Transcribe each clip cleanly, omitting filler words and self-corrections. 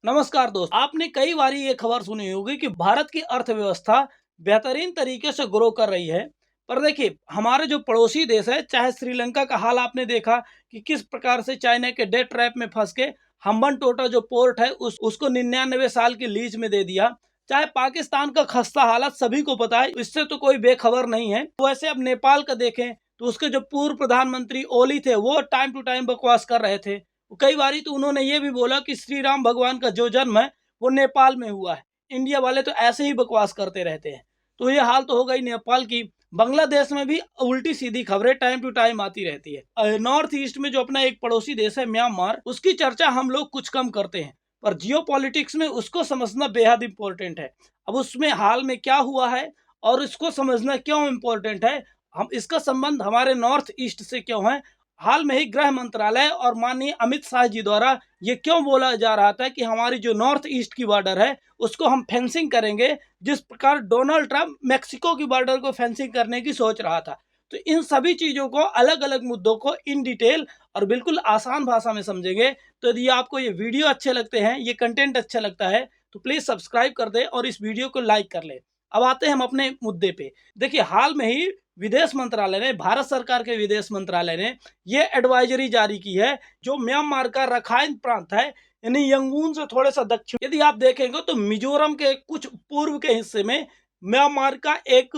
नमस्कार दोस्त, आपने कई बार ये खबर सुनी होगी कि भारत की अर्थव्यवस्था बेहतरीन तरीके से ग्रो कर रही है। पर देखिए, हमारे जो पड़ोसी देश है, चाहे श्रीलंका का हाल आपने देखा कि किस प्रकार से चाइना के डेट ट्रैप में फंस के हम्बन टोटा जो पोर्ट है उसको 99 साल की लीज में दे दिया। चाहे पाकिस्तान का खस्ता हालत सभी को पता है, इससे तो कोई बेखबर नहीं है। वैसे अब नेपाल का देखें तो उसके जो पूर्व प्रधानमंत्री ओली थे वो टाइम टू टाइम बकवास कर रहे थे। कई बारी तो उन्होंने ये भी बोला कि श्री राम भगवान का जो जन्म है वो नेपाल में हुआ है। इंडिया वाले तो ऐसे ही बकवास करते रहते हैं। तो ये हाल तो हो गई नेपाल की। बांग्लादेश में भी उल्टी सीधी खबरें टाइम टू टाइम आती रहती है। नॉर्थ ईस्ट में जो अपना एक पड़ोसी देश है म्यांमार, उसकी चर्चा हम लोग कुछ कम करते हैं, पर जियो पॉलिटिक्स में उसको समझना बेहद इंपॉर्टेंट है। अब उसमें हाल में क्या हुआ है और इसको समझना क्यों इम्पोर्टेंट है, हम इसका संबंध हमारे नॉर्थ ईस्ट से क्यों है। हाल में ही गृह मंत्रालय और माननीय अमित शाह जी द्वारा ये क्यों बोला जा रहा था कि हमारी जो नॉर्थ ईस्ट की बॉर्डर है उसको हम फेंसिंग करेंगे, जिस प्रकार डोनाल्ड ट्रंप मेक्सिको की बॉर्डर को फेंसिंग करने की सोच रहा था। तो इन सभी चीज़ों को, अलग अलग मुद्दों को इन डिटेल और बिल्कुल आसान भाषा में समझेंगे। तो यदि आपको ये वीडियो अच्छे लगते हैं, ये कंटेंट अच्छा लगता है, तो प्लीज़ सब्सक्राइब कर दें और इस वीडियो को लाइक कर लें। अब आते हैं हम अपने मुद्दे पे। देखिए, हाल में ही विदेश मंत्रालय ने, भारत सरकार के विदेश मंत्रालय ने ये एडवाइजरी जारी की है, जो म्यांमार का रखाइन प्रांत है, यानी यंगून से थोड़े सा दक्षिण, यदि आप देखेंगे तो मिजोरम के कुछ पूर्व के हिस्से में म्यांमार का एक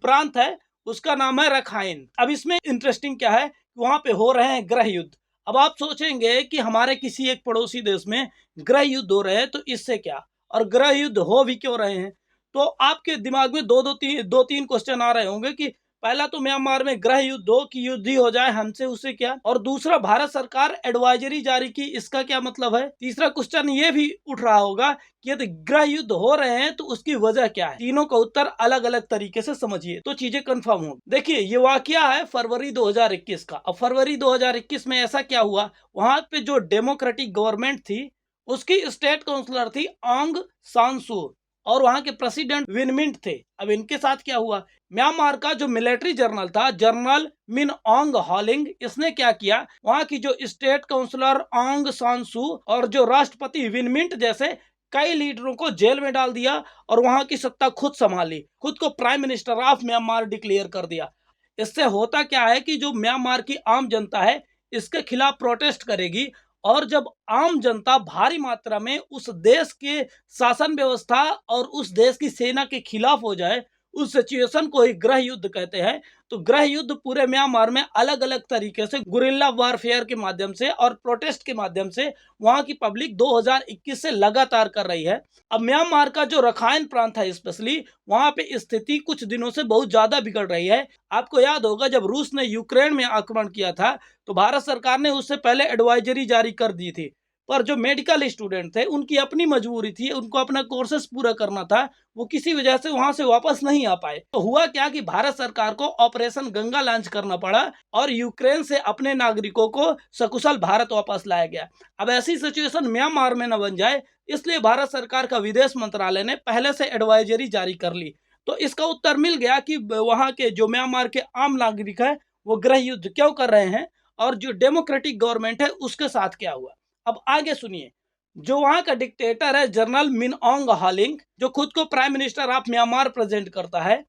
प्रांत है, उसका नाम है रखाइन। अब इसमें इंटरेस्टिंग क्या है, वहां पे हो रहे हैं गृह युद्ध। अब आप सोचेंगे कि हमारे किसी एक पड़ोसी देश में गृह युद्ध हो रहे हैं तो इससे क्या, और गृह युद्ध हो भी क्यों रहे हैं। तो आपके दिमाग में दो तीन क्वेश्चन आ रहे होंगे कि पहला तो म्यांमार में गृह युद्ध हो कि युद्ध ही हो जाए, हमसे उससे क्या, और दूसरा भारत सरकार एडवाइजरी जारी की, इसका क्या मतलब है। तीसरा क्वेश्चन ये भी उठ रहा होगा कि यदि गृह युद्ध हो रहे हैं तो उसकी वजह क्या है। तीनों का उत्तर अलग अलग तरीके से समझिए तो चीजें कंफर्म हो। देखिए, ये वाकया है फरवरी 2021 का। अब फरवरी 2021 में ऐसा क्या हुआ, वहां पे जो डेमोक्रेटिक गवर्नमेंट थी उसकी स्टेट काउंसलर थी आंग सान सू, और वहां के प्रेसिडेंट विन मिंट थे। अब इनके साथ क्या हुआ, म्यांमार का जो मिलिट्री जनरल था, जनरल मिन ऑन्ग हॉलिंग, इसने क्या किया, वहां की जो स्टेट काउंसलर आंग सान सू और जो राष्ट्रपति विन मिंट जैसे कई लीडरों को जेल में डाल दिया और वहां की सत्ता खुद संभाली, खुद को prime minister of Myanmar declare कर दिया। इससे होता क्या है कि जो म्यांमार की आम जनता है इसके खिलाफ प्रोटेस्ट करेगी, और जब आम जनता भारी मात्रा में उस देश के शासन व्यवस्था और उस देश की सेना के खिलाफ हो जाए, उस सिचुएशन को ही गृह युद्ध कहते हैं। तो गृह युद्ध पूरे म्यांमार में अलग अलग तरीके से गुरिल्ला वारफेयर के माध्यम से और प्रोटेस्ट के माध्यम से वहां की पब्लिक 2021 से लगातार कर रही है। अब म्यांमार का जो रखाइन प्रांत है स्पेशली, वहां पे स्थिति कुछ दिनों से बहुत ज्यादा बिगड़ रही है। आपको याद होगा जब रूस ने यूक्रेन में आक्रमण किया था तो भारत सरकार ने उससे पहले एडवाइजरी जारी कर दी थी, पर जो मेडिकल स्टूडेंट थे उनकी अपनी मजबूरी थी, उनको अपना कोर्सेस पूरा करना था, वो किसी वजह से वहां से वापस नहीं आ पाए। तो हुआ क्या कि भारत सरकार को ऑपरेशन गंगा लॉन्च करना पड़ा और यूक्रेन से अपने नागरिकों को सकुशल भारत वापस लाया गया। अब ऐसी सिचुएशन म्यांमार में न बन जाए, इसलिए भारत सरकार का विदेश मंत्रालय ने पहले से एडवाइजरी जारी कर ली। तो इसका उत्तर मिल गया कि वहां के जो म्यांमार के आम नागरिक है वो गृह युद्ध क्यों कर रहे हैं, और जो डेमोक्रेटिक गवर्नमेंट है उसके साथ क्या हुआ। अब आगे सुनिए। जो वहां का डिक्टेटर है जनरल मिन ऑन्ग हॉलिंग, जो खुद को prime minister of Myanmar present करता है,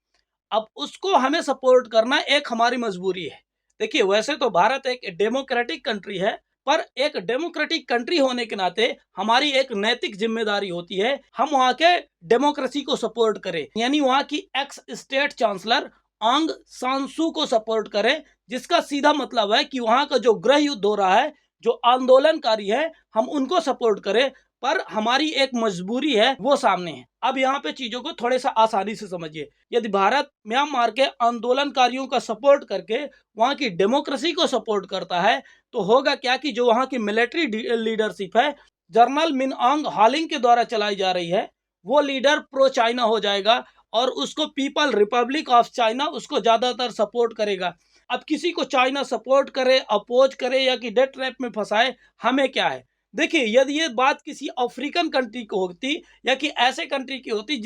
अब उसको हमें सपोर्ट करना एक हमारी मजबूरी है। देखिए, वैसे तो भारत एक डेमोक्रेटिक कंट्री है, पर एक डेमोक्रेटिक कंट्री होने के नाते हमारी एक नैतिक जिम्मेदारी होती है, हम वहां के डेमोक्रेसी को सपोर्ट करें, यानी वहां की एक्स स्टेट चांसलर आंग सान सू को सपोर्ट करें, जिसका सीधा मतलब है कि वहां का जो गृह युद्ध हो रहा है, जो आंदोलनकारी है, हम उनको सपोर्ट करें। पर हमारी एक मजबूरी है, वो सामने है। अब यहाँ पे चीजों को थोड़े सा आसानी से समझिए। यदि भारत म्यांमार के आंदोलनकारियों का सपोर्ट करके वहां की डेमोक्रेसी को सपोर्ट करता है, तो होगा क्या कि जो वहां की मिलिट्री लीडरशिप है, जनरल मिन ऑन्ग हॉलिंग के द्वारा चलाई जा रही है, वो लीडर प्रो चाइना हो जाएगा और उसको पीपल रिपब्लिक ऑफ चाइना उसको ज्यादातर सपोर्ट करेगा। अब किसी को चाइना सपोर्ट करे, अपोज करे या कि डेथ ट्रैप में फंसाए, हमें क्या है। देखिए, यदि ये बात किसी अफ्रीकन कंट्री को होती या कि ऐसे कंट्री की होती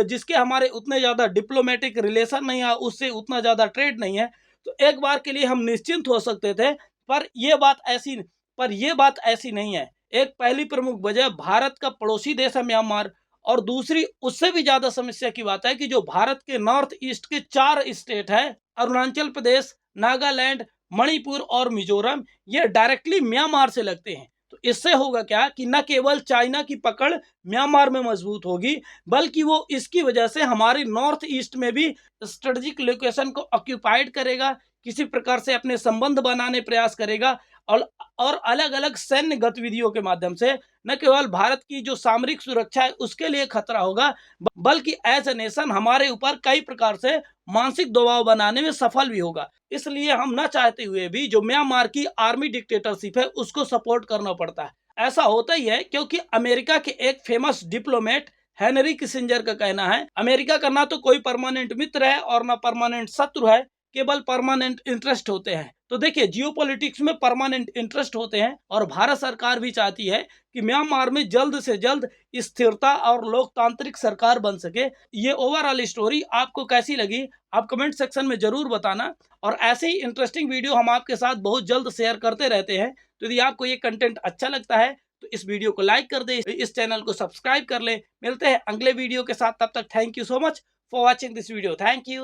जिसके हमारे उतने ज़्यादा डिप्लोमेटिक रिलेशन नहीं है, उससे उतना ज़्यादा ट्रेड नहीं है, तो एक बार के लिए हम निश्चिंत हो सकते थे। पर ये बात ऐसी नहीं है। एक पहली प्रमुख वजह भारत का पड़ोसी देश है म्यांमार, और दूसरी उससे भी ज़्यादा समस्या की बात है कि जो भारत के नॉर्थ ईस्ट के 4 स्टेट है, अरुणाचल प्रदेश, नागालैंड, मणिपुर और मिजोरम, ये डायरेक्टली म्यांमार से लगते हैं। तो इससे होगा क्या कि न केवल चाइना की पकड़ म्यांमार में मजबूत होगी, बल्कि वो इसकी वजह से हमारी नॉर्थ ईस्ट में भी स्ट्रेटेजिक लोकेशन को ऑक्यूपाइड करेगा, किसी प्रकार से अपने संबंध बनाने प्रयास करेगा, और अलग अलग सैन्य गतिविधियों के माध्यम से न केवल भारत की जो सामरिक सुरक्षा है उसके लिए खतरा होगा, बल्कि एज ए नेशन हमारे ऊपर कई प्रकार से मानसिक दबाव बनाने में सफल भी होगा। इसलिए हम न चाहते हुए भी जो म्यांमार की आर्मी डिक्टेटरशिप है उसको सपोर्ट करना पड़ता है। ऐसा होता ही है क्योंकि अमेरिका के एक फेमस डिप्लोमेट हेनरी किसिंजर का कहना है, अमेरिका का ना तो कोई परमानेंट मित्र है और ना परमानेंट शत्रु है, केवल परमानेंट इंटरेस्ट होते हैं। तो देखिए, जियोपॉलिटिक्स में परमानेंट इंटरेस्ट होते हैं, और भारत सरकार भी चाहती है कि म्यांमार में जल्द से जल्द स्थिरता और लोकतांत्रिक सरकार बन सके। ये ओवरऑल स्टोरी आपको कैसी लगी, आप कमेंट सेक्शन में जरूर बताना, और ऐसे ही इंटरेस्टिंग वीडियो हम आपके साथ बहुत जल्द शेयर करते रहते हैं। तो यदि आपको ये कंटेंट अच्छा लगता है तो इस वीडियो को लाइक कर दे, इस चैनल को सब्सक्राइब कर ले। मिलते हैं अगले वीडियो के साथ, तब तक thank you so much for watching this video. Thank you.